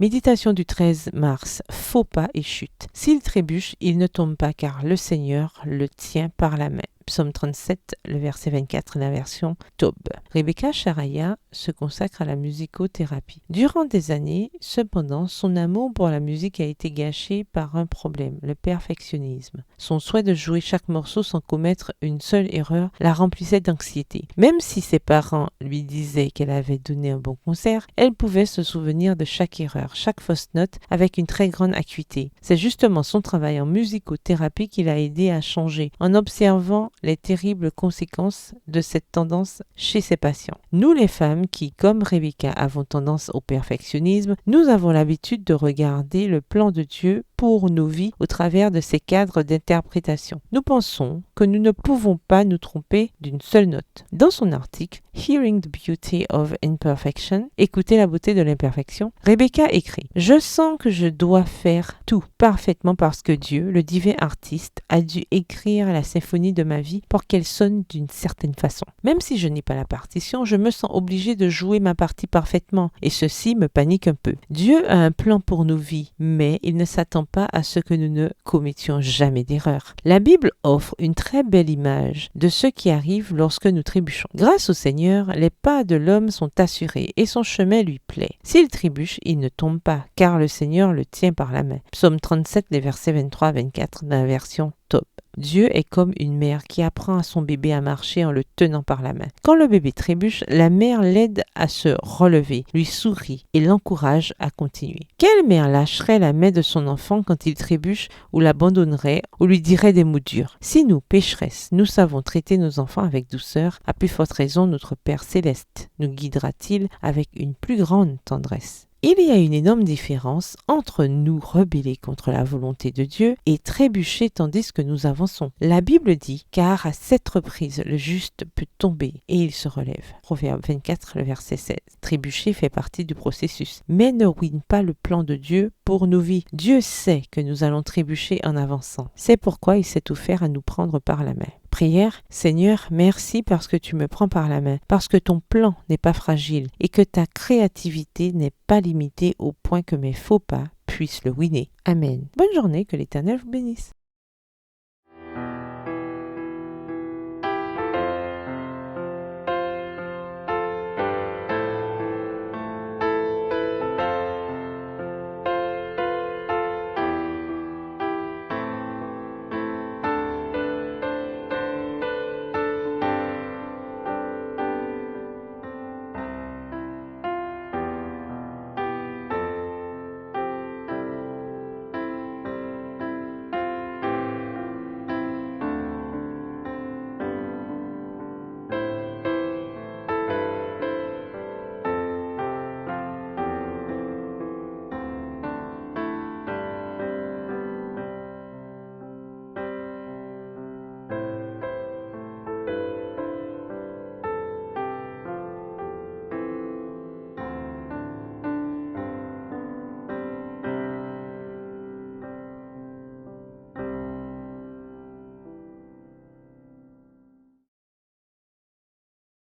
Méditation du 13 mars, faux pas et chute. S'il trébuche, il ne tombe pas car le Seigneur le tient par la main. Psaume 37, le verset 24, la version Taube. Rebecca Charaya se consacre à la musicothérapie. Durant des années, cependant, son amour pour la musique a été gâché par un problème, le perfectionnisme. Son souhait de jouer chaque morceau sans commettre une seule erreur la remplissait d'anxiété. Même si ses parents lui disaient qu'elle avait donné un bon concert, elle pouvait se souvenir de chaque erreur, chaque fausse note avec une très grande acuité. C'est justement son travail en musicothérapie qui l'a aidé à changer, en observant les terribles conséquences de cette tendance chez ses patients. Nous les femmes qui, comme Rebecca, avons tendance au perfectionnisme, nous avons l'habitude de regarder le plan de Dieu pour nos vies au travers de ces cadres d'interprétation. Nous pensons que nous ne pouvons pas nous tromper d'une seule note. Dans son article Hearing the Beauty of Imperfection, écouter la beauté de l'imperfection, Rebecca écrit: Je sens que je dois faire tout parfaitement parce que Dieu, le divin artiste, a dû écrire la symphonie de ma vie pour qu'elle sonne d'une certaine façon. Même si je n'ai pas la partition, je me sens obligée de jouer ma partie parfaitement et ceci me panique un peu. Dieu a un plan pour nos vies, mais il ne s'attend pas à ce que nous ne commettions jamais d'erreur. La Bible offre une très belle image de ce qui arrive lorsque nous trébuchons. Grâce au Seigneur, les pas de l'homme sont assurés et son chemin lui plaît. S'il trébuche, il ne tombe pas, car le Seigneur le tient par la main. Psaume 37, les versets 23 à 24 dans la version Top. Dieu est comme une mère qui apprend à son bébé à marcher en le tenant par la main. Quand le bébé trébuche, la mère l'aide à se relever, lui sourit et l'encourage à continuer. Quelle mère lâcherait la main de son enfant quand il trébuche ou l'abandonnerait ou lui dirait des mots durs? Si nous, pécheresses, nous savons traiter nos enfants avec douceur, à plus forte raison notre Père céleste nous guidera-t-il avec une plus grande tendresse. Il y a une énorme différence entre nous rebeller contre la volonté de Dieu et trébucher tandis que nous avançons. La Bible dit: car à 7 reprises le juste peut tomber et il se relève. Proverbe 24, le verset 16. Trébucher fait partie du processus, mais ne ruine pas le plan de Dieu pour nos vies. Dieu sait que nous allons trébucher en avançant. C'est pourquoi il s'est offert à nous prendre par la main. Prière: Seigneur, merci parce que tu me prends par la main, parce que ton plan n'est pas fragile et que ta créativité n'est pas limitée au point que mes faux pas puissent le ruiner. Amen. Bonne journée, que l'Éternel vous bénisse.